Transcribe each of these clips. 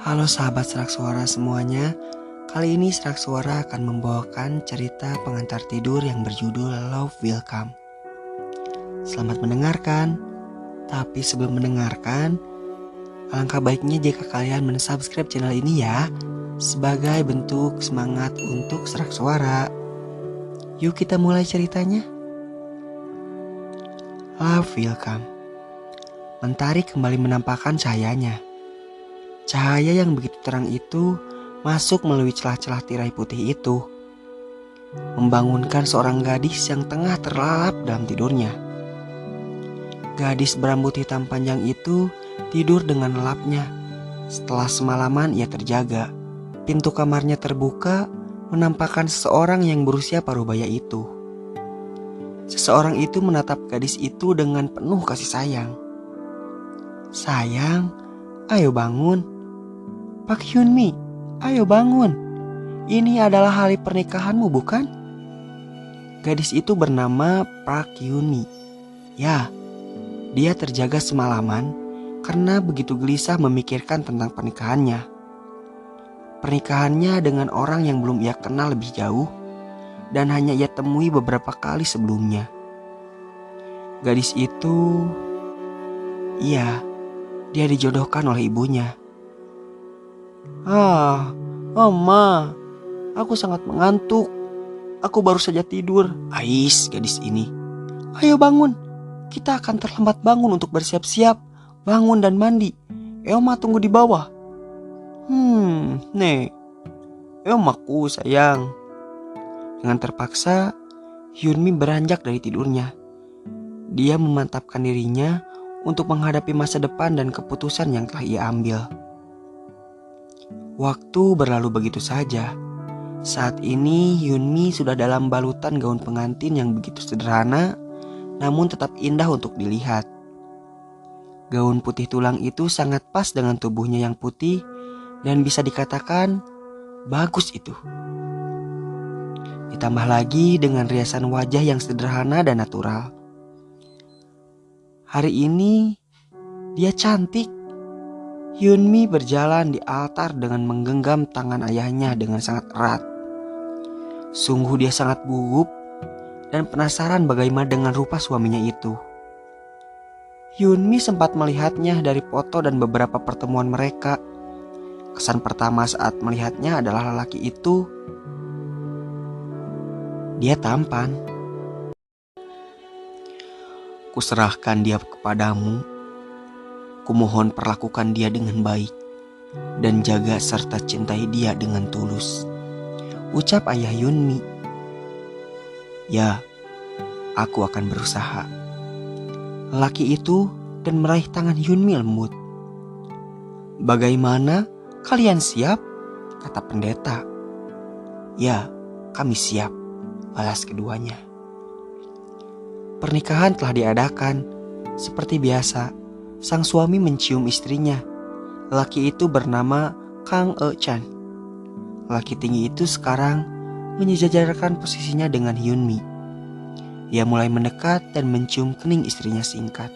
Halo sahabat Serak Suara semuanya. Kali ini Serak Suara akan membawakan cerita pengantar tidur yang berjudul Love Will Come. Selamat mendengarkan. Tapi sebelum mendengarkan, alangkah baiknya jika kalian mensubscribe channel ini ya, sebagai bentuk semangat untuk Serak Suara. Yuk kita mulai ceritanya. Love Will Come. Mentari kembali menampakkan cahayanya. Cahaya yang begitu terang itu masuk melalui celah-celah tirai putih itu, membangunkan seorang gadis yang tengah terlelap dalam tidurnya. Gadis berambut hitam panjang itu tidur dengan lelapnya. Setelah semalaman ia terjaga, pintu kamarnya terbuka, menampakkan seseorang yang berusia paruh baya itu. Seseorang itu menatap gadis itu dengan penuh kasih sayang. "Sayang, ayo bangun. Pak Hyunmi, ayo bangun. Ini adalah hari pernikahanmu, bukan?" Gadis itu bernama Park Hyunmi. Ya, dia terjaga semalaman karena begitu gelisah memikirkan tentang pernikahannya. Pernikahannya dengan orang yang belum ia kenal lebih jauh dan hanya ia temui beberapa kali sebelumnya. Gadis itu, iya, dia dijodohkan oleh ibunya. Oma, aku sangat mengantuk. Aku baru saja tidur." Ais gadis ini. "Ayo bangun. Kita akan terlambat bangun untuk bersiap-siap. Bangun dan mandi. Oma tunggu di bawah." Nek. Omaku sayang." Dengan terpaksa, Hyunmi beranjak dari tidurnya. Dia memantapkan dirinya untuk menghadapi masa depan dan keputusan yang telah ia ambil. Waktu berlalu begitu saja. Saat ini Hyunmi sudah dalam balutan gaun pengantin yang begitu sederhana, namun tetap indah untuk dilihat. Gaun putih tulang itu sangat pas dengan tubuhnya yang putih dan bisa dikatakan bagus itu. Ditambah lagi dengan riasan wajah yang sederhana dan natural. Hari ini dia cantik. Hyunmi berjalan di altar dengan menggenggam tangan ayahnya dengan sangat erat. Sungguh dia sangat gugup dan penasaran bagaimana dengan rupa suaminya itu. Hyunmi sempat melihatnya dari foto dan beberapa pertemuan mereka. Kesan pertama saat melihatnya adalah lelaki itu, dia tampan. "Kuserahkan dia kepadamu. Kumohon perlakukan dia dengan baik dan jaga serta cintai dia dengan tulus," ucap ayah Hyunmi. "Ya, aku akan berusaha." Lelaki itu dan meraih tangan Hyunmi lembut. "Bagaimana? Kalian siap?" kata pendeta. "Ya, kami siap," balas keduanya. Pernikahan telah diadakan. Seperti biasa, sang suami mencium istrinya. Lelaki itu bernama Kang E-chan. Lelaki tinggi itu sekarang menyejajarkan posisinya dengan Hyunmi. Ia mulai mendekat dan mencium kening istrinya singkat.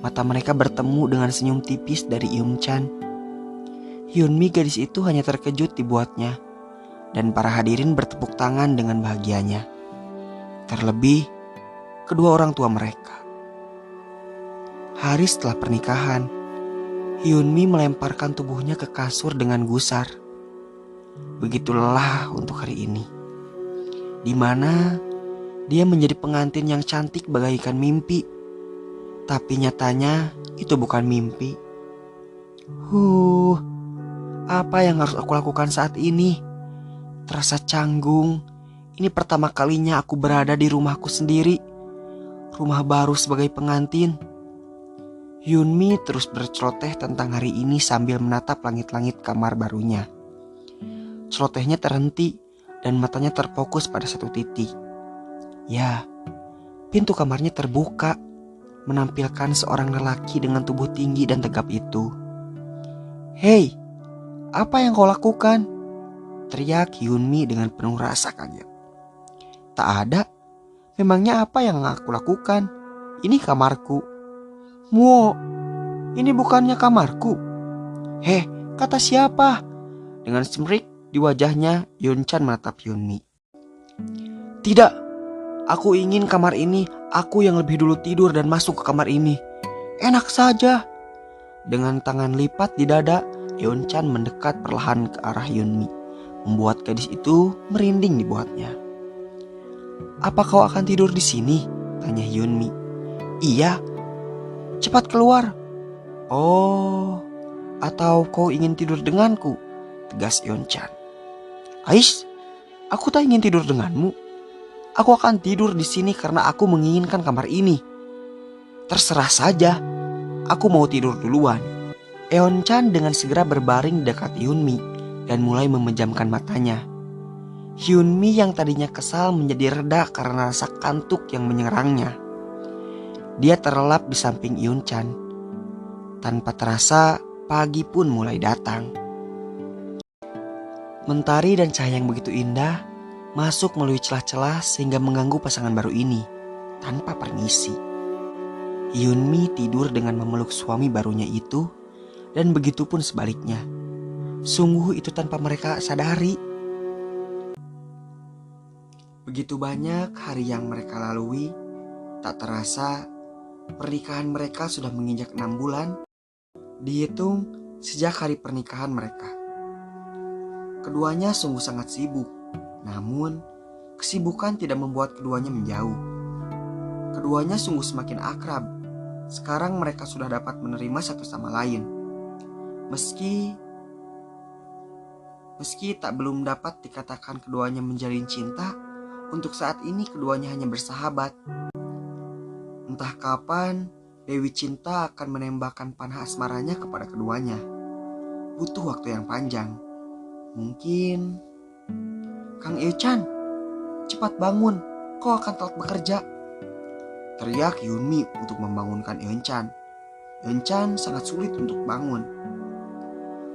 Mata mereka bertemu dengan senyum tipis dari Eum-chan. Hyunmi gadis itu hanya terkejut dibuatnya, dan para hadirin bertepuk tangan dengan bahagianya. Terlebih kedua orang tua mereka. Hari setelah pernikahan, Hyunmi melemparkan tubuhnya ke kasur dengan gusar. Begitu lelah untuk hari ini, di mana dia menjadi pengantin yang cantik bagaikan mimpi. Tapi nyatanya itu bukan mimpi. Apa yang harus aku lakukan saat ini? Terasa canggung. Ini pertama kalinya aku berada di rumahku sendiri. Rumah baru sebagai pengantin. Hyunmi terus berceloteh tentang hari ini sambil menatap langit-langit kamar barunya. Celotehnya terhenti dan matanya terfokus pada satu titik. Ya, pintu kamarnya terbuka, menampilkan seorang lelaki dengan tubuh tinggi dan tegap itu. "Hei, apa yang kau lakukan?" teriak Hyunmi dengan penuh rasa kaget. "Tak ada. Memangnya apa yang aku lakukan? Ini kamarku." "Muo, ini bukannya kamarku." "Heh, Kata siapa? Dengan semrik di wajahnya, Yeon-chan menatap Hyunmi. Tidak, aku ingin kamar ini, aku yang lebih dulu tidur dan masuk ke kamar ini. Enak saja. Dengan tangan lipat di dada, Yeon-chan mendekat perlahan ke arah Hyunmi, membuat gadis itu merinding di buatnya. Apa kau akan tidur di sini? Tanya Hyunmi. Iya. Cepat keluar. Oh, atau kau ingin tidur denganku? Tegas Yeon-chan. Ais, aku tak ingin tidur denganmu. Aku akan tidur di sini karena aku menginginkan kamar ini. Terserah saja. Aku mau tidur duluan. Yeon-chan dengan segera berbaring dekat Hyunmi dan mulai memejamkan matanya. Hyunmi yang tadinya kesal menjadi reda karena rasa kantuk yang menyerangnya. Dia terlelap di samping Yeon-chan. Tanpa terasa, pagi pun mulai datang. Mentari dan cahaya yang begitu indah masuk melalui celah-celah sehingga mengganggu pasangan baru ini tanpa permisi. Hyunmi tidur dengan memeluk suami barunya itu dan begitu pun sebaliknya. Sungguh itu tanpa mereka sadari. Begitu banyak hari yang mereka lalui, tak terasa pernikahan mereka sudah menginjak 6 bulan, dihitung sejak hari pernikahan mereka. Keduanya sungguh sangat sibuk, namun kesibukan tidak membuat keduanya menjauh. Keduanya sungguh semakin akrab. Sekarang mereka sudah dapat menerima satu sama lain. Meski tak belum dapat dikatakan keduanya menjalin cinta, untuk saat ini keduanya hanya bersahabat. Entah kapan Dewi Cinta akan menembakkan panah asmaranya kepada keduanya. Butuh waktu yang panjang. Mungkin Kang Yeon-chan, cepat bangun, kau akan telat bekerja. Teriak Hyunmi untuk membangunkan Yeon-chan. Yeon-chan sangat sulit untuk bangun.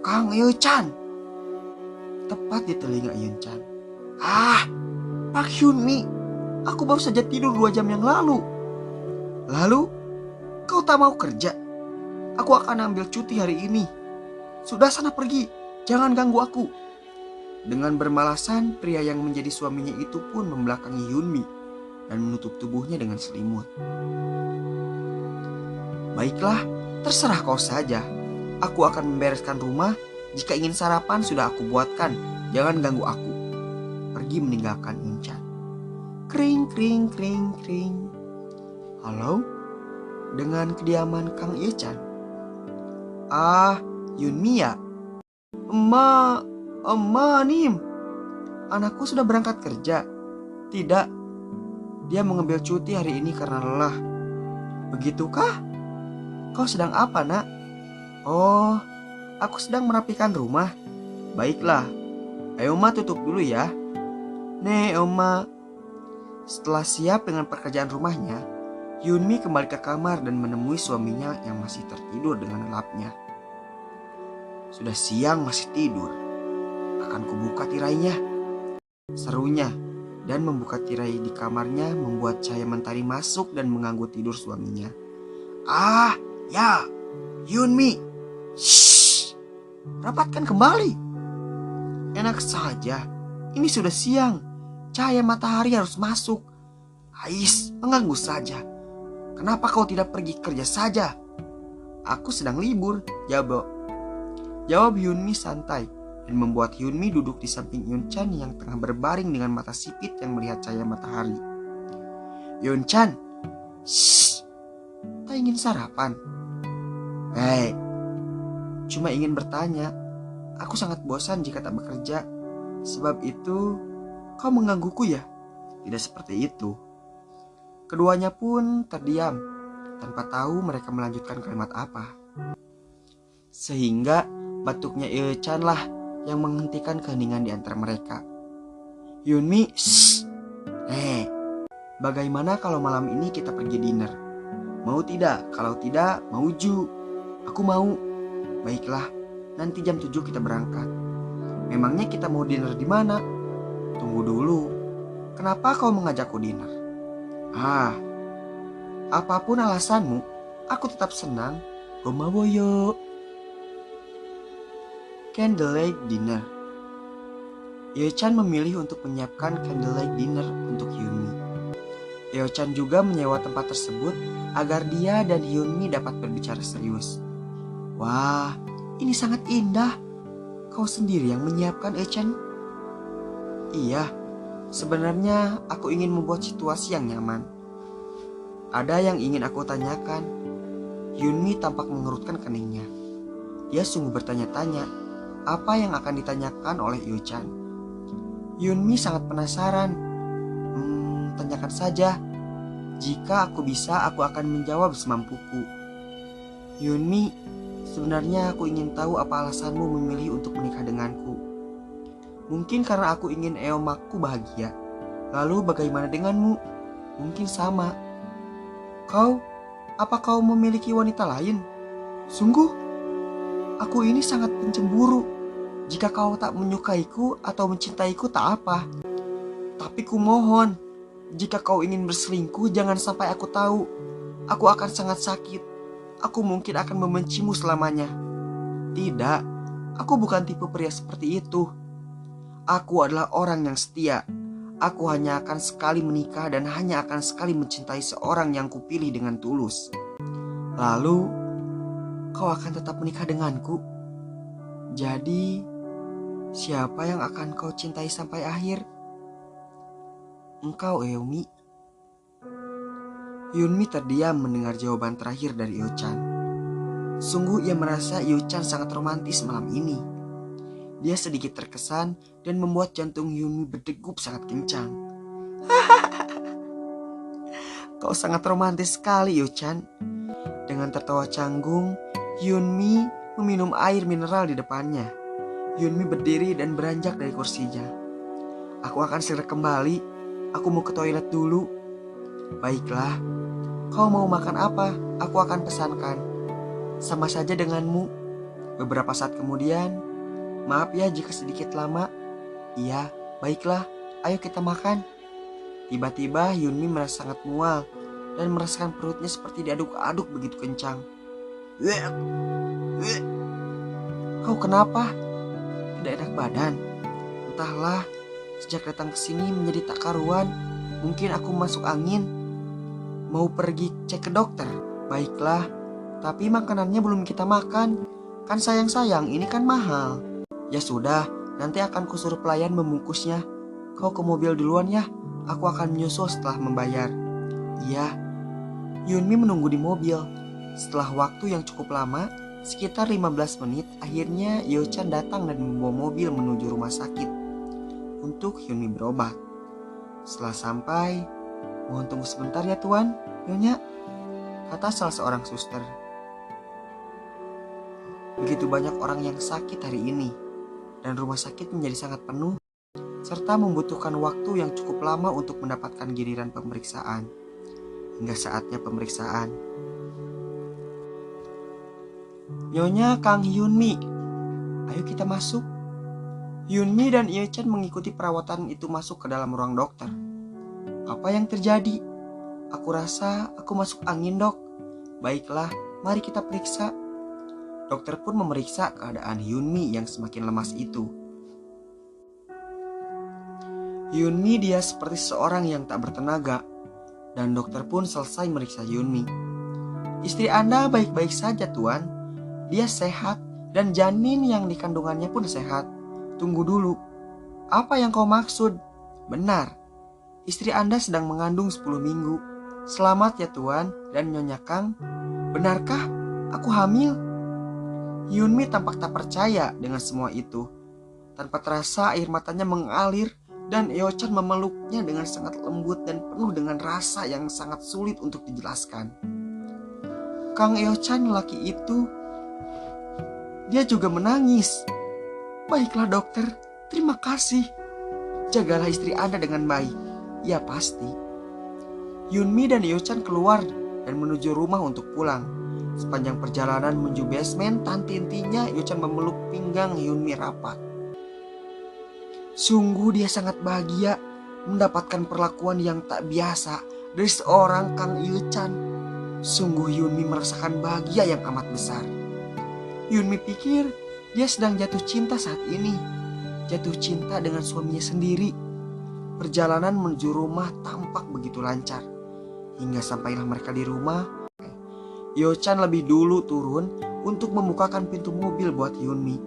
Kang Yeon-chan! Tepat di telinga Yeon-chan. Ah, Pak Hyunmi, aku baru saja tidur 2 jam yang lalu. Lalu, kau tak mau kerja? Aku akan ambil cuti hari ini. Sudah sana pergi, jangan ganggu aku. Dengan bermalasan, pria yang menjadi suaminya itu pun membelakangi Hyunmi dan menutup tubuhnya dengan selimut. Baiklah, terserah kau saja. Aku akan membereskan rumah. Jika ingin sarapan sudah aku buatkan. Jangan ganggu aku. Pergi meninggalkan Yeon-chan. Kring, kring, kring, kring. Halo? Dengan kediaman Kang Yeon-chan. Ah, Hyunmi ya? Emma Nim. Anakku sudah berangkat kerja. Tidak. Dia mengambil cuti hari ini karena lelah. Begitukah? Kau sedang apa, nak? Oh, aku sedang merapikan rumah. Baiklah. Ayo Oma tutup dulu ya. Nih Oma. Setelah siap dengan pekerjaan rumahnya, Hyunmi kembali ke kamar dan menemui suaminya yang masih tertidur dengan lelapnya. Sudah siang masih tidur. Akan kubuka tirainya, serunya, dan membuka tirai di kamarnya membuat cahaya mentari masuk dan mengganggu tidur suaminya. Ah, ya, Hyunmi, shh, rapatkan kembali. Enak saja, ini sudah siang, cahaya matahari harus masuk. Ais, mengganggu saja. Kenapa kau tidak pergi kerja saja? Aku sedang libur, jawab Hyunmi santai dan membuat Hyunmi duduk di samping Yeon-chan yang tengah berbaring dengan mata sipit yang melihat cahaya matahari. Yeon-chan, shh, tak ingin sarapan? Hei, cuma ingin bertanya. Aku sangat bosan jika tak bekerja. Sebab itu, kau menggangguku ya? Tidak seperti itu. Keduanya pun terdiam, tanpa tahu mereka melanjutkan kalimat apa. Sehingga batuknya Yeon-chan lah yang menghentikan keheningan di antara mereka. Hyunmi, shh. Bagaimana kalau malam ini kita pergi dinner? Mau tidak? Kalau tidak, mau ju. Aku mau. Baiklah, nanti jam 7 kita berangkat. Memangnya kita mau dinner di mana? Tunggu dulu. Kenapa kau mengajakku dinner? Ah, apapun alasanmu, aku tetap senang. Gomawoyo. candlelight dinner. Eo-chan memilih untuk menyiapkan candlelight dinner untuk Hyunmi. Eo-chan juga menyewa tempat tersebut agar dia dan Hyunmi dapat berbicara serius. Wah, ini sangat indah. Kau sendiri yang menyiapkan, Eo-chan? Iya, sebenarnya aku ingin membuat situasi yang nyaman. Ada yang ingin aku tanyakan. Hyunmi tampak mengerutkan keningnya. Dia sungguh bertanya-tanya apa yang akan ditanyakan oleh Eo-chan. Hyunmi sangat penasaran. Tanyakan saja. Jika aku bisa, aku akan menjawab semampuku. Hyunmi, sebenarnya aku ingin tahu apa alasanmu memilih untuk menikah denganku. Mungkin karena aku ingin Eomakku bahagia. Lalu bagaimana denganmu? Mungkin sama. Apa kau memiliki wanita lain? Sungguh, aku ini sangat pencemburu. Jika kau tak menyukaiku atau mencintaiku tak apa. Tapi ku mohon, jika kau ingin berselingkuh jangan sampai aku tahu. Aku akan sangat sakit. Aku mungkin akan membencimu selamanya. Tidak, aku bukan tipe pria seperti itu. Aku adalah orang yang setia. Aku hanya akan sekali menikah dan hanya akan sekali mencintai seorang yang kupilih dengan tulus. Lalu, kau akan tetap menikah denganku. Jadi, siapa yang akan kau cintai sampai akhir? Engkau, Eomi. Hyunmi terdiam mendengar jawaban terakhir dari Eo-chan. Sungguh ia merasa Eo-chan sangat romantis malam ini. Dia sedikit terkesan dan membuat jantung Hyunmi berdegup sangat kencang. Kau sangat romantis sekali, Eo-chan. Dengan tertawa canggung, Hyunmi meminum air mineral di depannya. Hyunmi berdiri dan beranjak dari kursinya. Aku akan segera kembali. Aku mau ke toilet dulu. Baiklah. Kau mau makan apa? Aku akan pesankan. Sama saja denganmu. Beberapa saat kemudian, maaf ya jika sedikit lama. Iya, baiklah. Ayo kita makan. Tiba-tiba Hyunmi merasa sangat mual dan merasakan perutnya seperti diaduk-aduk begitu kencang. Kau kenapa? Tidak enak badan? Entahlah, sejak datang ke sini menjadi tak karuan. Mungkin aku masuk angin. Mau pergi cek ke dokter? Baiklah, tapi makanannya belum kita makan. Kan sayang-sayang, ini kan mahal. Ya sudah, nanti akan kusuruh pelayan membungkusnya. Kau ke mobil duluan ya. Aku akan menyusul setelah membayar. Iya. Hyunmi menunggu di mobil. Setelah waktu yang cukup lama, sekitar 15 menit, akhirnya Eo-chan datang dan membawa mobil menuju rumah sakit untuk Hyunmi berobat. Setelah sampai, mohon tunggu sebentar ya tuan, Nyonya, kata salah seorang suster. Begitu banyak orang yang sakit hari ini, dan rumah sakit menjadi sangat penuh, serta membutuhkan waktu yang cukup lama untuk mendapatkan giliran pemeriksaan. Hingga saatnya pemeriksaan. Nyonya Kang Hyunmi, ayo kita masuk. Hyunmi dan Eo-chan mengikuti perawatan itu masuk ke dalam ruang dokter. Apa yang terjadi? Aku rasa aku masuk angin, dok. Baiklah, mari kita periksa. Dokter pun memeriksa keadaan Hyunmi yang semakin lemas itu. Hyunmi dia seperti seorang yang tak bertenaga. Dan dokter pun selesai meriksa Hyunmi. Istri Anda baik-baik saja, tuan. Dia sehat dan janin yang dikandungannya pun sehat. Tunggu dulu. Apa yang kau maksud? Benar. Istri Anda sedang mengandung 10 minggu. Selamat ya tuan dan Nyonya Kang. Benarkah aku hamil? Hyunmi tampak tak percaya dengan semua itu. Tanpa terasa air matanya mengalir dan Eo-chan memeluknya dengan sangat lembut dan penuh dengan rasa yang sangat sulit untuk dijelaskan. Kang Eo-chan lelaki itu, dia juga menangis. Baiklah dokter, terima kasih. Jagalah istri Anda dengan baik. Ya pasti. Hyunmi dan Eo-chan keluar dan menuju rumah untuk pulang. Sepanjang perjalanan menuju basement, tanti-intinya Eo-chan memeluk pinggang Hyunmi rapat. Sungguh dia sangat bahagia mendapatkan perlakuan yang tak biasa dari seorang Kang Eo-chan. Sungguh Hyunmi merasakan bahagia yang amat besar. Hyunmi pikir Dia sedang jatuh cinta saat ini. Jatuh cinta dengan suaminya sendiri. Perjalanan menuju rumah tampak begitu lancar. Hingga sampailah mereka di rumah. Yo-chan lebih dulu turun untuk membukakan pintu mobil buat Hyunmi.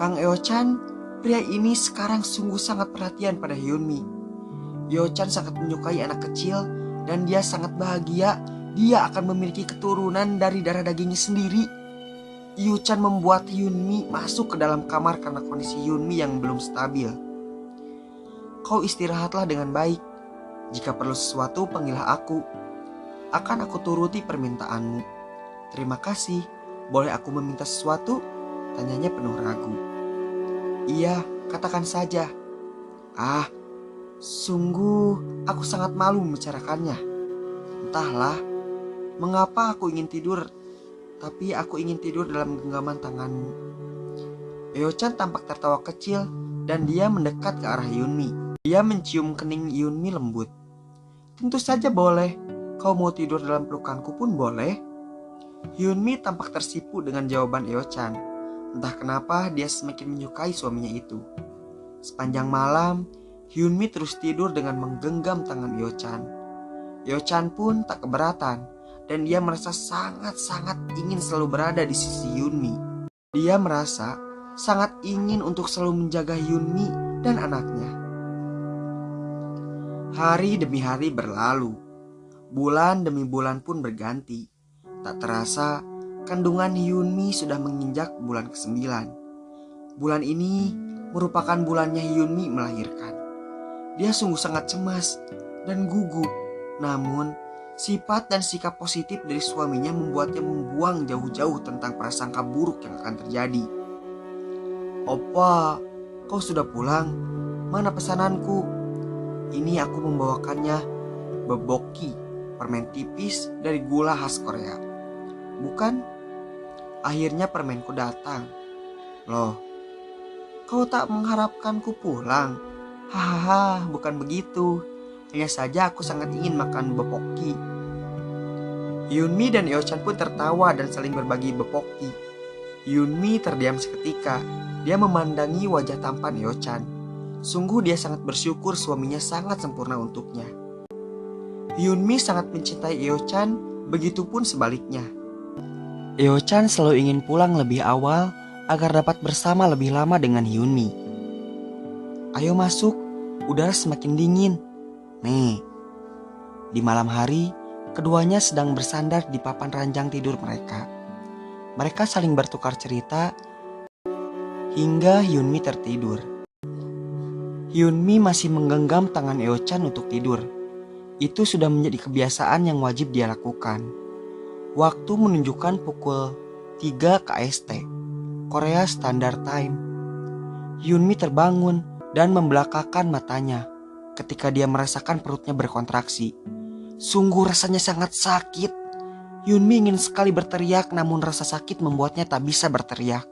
Kang Eo-chan, pria ini sekarang sungguh sangat perhatian pada Hyunmi. Yo-chan sangat menyukai anak kecil dan dia sangat bahagia dia akan memiliki keturunan dari darah dagingnya sendiri. Yo-chan membuat Hyunmi masuk ke dalam kamar karena kondisi Hyunmi yang belum stabil. Kau istirahatlah dengan baik. Jika perlu sesuatu, panggillah aku. Akan aku turuti permintaanmu. Terima kasih. Boleh aku meminta sesuatu? Tanyanya penuh ragu. Iya, katakan saja. Ah, sungguh aku sangat malu membicarakannya. Entahlah, mengapa aku ingin tidur, tapi aku ingin tidur dalam genggaman tanganmu. Eo-chan tampak tertawa kecil dan dia mendekat ke arah Hyunmi. Dia mencium kening Hyunmi lembut. Tentu saja boleh, kau mau tidur dalam pelukanku pun boleh. Hyunmi tampak tersipu dengan jawaban Eo-chan. Entah kenapa dia semakin menyukai suaminya itu. Sepanjang malam, Hyunmi terus tidur dengan menggenggam tangan Eo-chan. Eo-chan pun tak keberatan dan dia merasa sangat-sangat ingin selalu berada di sisi Hyunmi. Dia merasa sangat ingin untuk selalu menjaga Hyunmi dan anaknya. Hari demi hari berlalu. Bulan demi bulan pun berganti. Tak terasa, kandungan Hyunmi sudah menginjak bulan ke-9. Bulan ini merupakan bulannya Hyunmi melahirkan. Dia sungguh sangat cemas dan gugup. Namun, sifat dan sikap positif dari suaminya membuatnya membuang jauh-jauh tentang prasangka buruk yang akan terjadi. Opa, kau sudah pulang? Mana pesananku? Ini aku membawakannya beboki, permen tipis dari gula khas Korea. Bukan? Akhirnya permenku datang. Loh, kau tak mengharapkanku pulang? Hahaha, bukan begitu. Hanya saja aku sangat ingin makan beboki. Hyunmi dan Eo-chan pun tertawa dan saling berbagi beboki. Hyunmi terdiam seketika. Dia memandangi wajah tampan Eo-chan. Sungguh dia sangat bersyukur suaminya sangat sempurna untuknya. Hyunmi sangat mencintai Eo-chan, begitupun sebaliknya. Eo-chan selalu ingin pulang lebih awal agar dapat bersama lebih lama dengan Hyunmi. Ayo masuk, udara semakin dingin. Nih, di malam hari, keduanya sedang bersandar di papan ranjang tidur mereka. Mereka saling bertukar cerita hingga Hyunmi tertidur. Hyunmi masih menggenggam tangan Eo-chan untuk tidur. Itu sudah menjadi kebiasaan yang wajib dia lakukan. Waktu menunjukkan pukul 3 KST, Korea Standard Time. Hyunmi terbangun dan membelakakan matanya ketika dia merasakan perutnya berkontraksi. Sungguh rasanya sangat sakit. Hyunmi ingin sekali berteriak namun rasa sakit membuatnya tak bisa berteriak.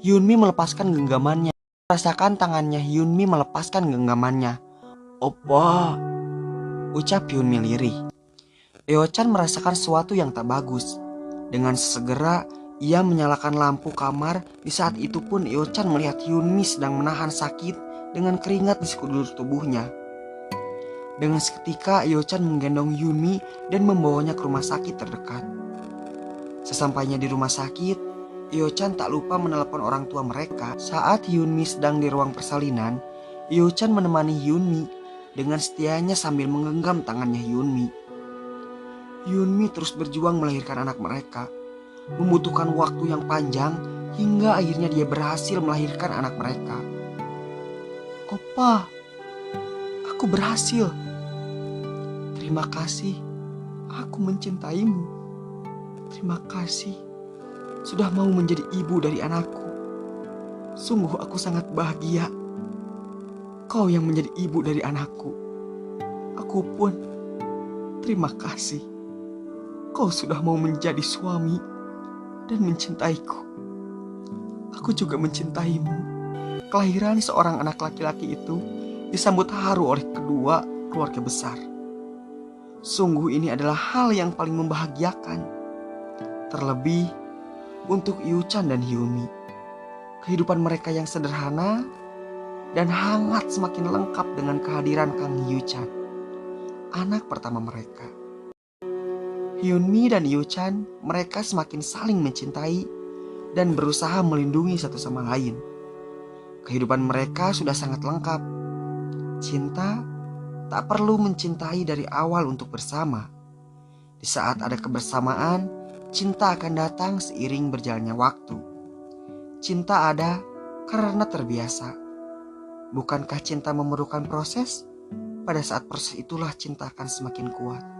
Hyunmi melepaskan genggamannya. Rasakan tangannya Hyunmi melepaskan genggamannya. Opa, ucap Hyunmi lirih. Eo-chan merasakan sesuatu yang tak bagus. Dengan segera ia menyalakan lampu kamar. Di saat itu pun Eo-chan melihat Hyunmi sedang menahan sakit dengan keringat di sekujur tubuhnya. Dengan seketika Eo-chan menggendong Hyunmi dan membawanya ke rumah sakit terdekat. Sesampainya di rumah sakit, Eo-chan tak lupa menelepon orang tua mereka. Saat Hyunmi sedang di ruang persalinan, Eo-chan menemani Hyunmi dengan setianya sambil menggenggam tangannya Hyunmi. Hyunmi terus berjuang melahirkan anak mereka. Membutuhkan waktu yang panjang hingga akhirnya dia berhasil melahirkan anak mereka. Opa, aku berhasil. Terima kasih, aku mencintaimu. Terima kasih sudah mau menjadi ibu dari anakku. Sungguh aku sangat bahagia. Kau yang menjadi ibu dari anakku. Aku pun terima kasih. Kau sudah mau menjadi suami dan mencintaiku. Aku juga mencintaimu. Kelahiran seorang anak laki-laki itu disambut haru oleh kedua keluarga besar. Sungguh ini adalah hal yang paling membahagiakan. Terlebih Untuk Yu-chan dan Hyumi, kehidupan mereka yang sederhana dan hangat semakin lengkap dengan kehadiran Kang Yu-chan, anak pertama mereka. Hyunmi dan Yu-chan, mereka semakin saling mencintai dan berusaha melindungi satu sama lain. Kehidupan mereka sudah sangat lengkap. Cinta tak perlu mencintai dari awal untuk bersama. Di saat ada kebersamaan, cinta akan datang seiring berjalannya waktu. Cinta ada karena terbiasa. Bukankah cinta memerlukan proses? Pada saat proses itulah cinta akan semakin kuat.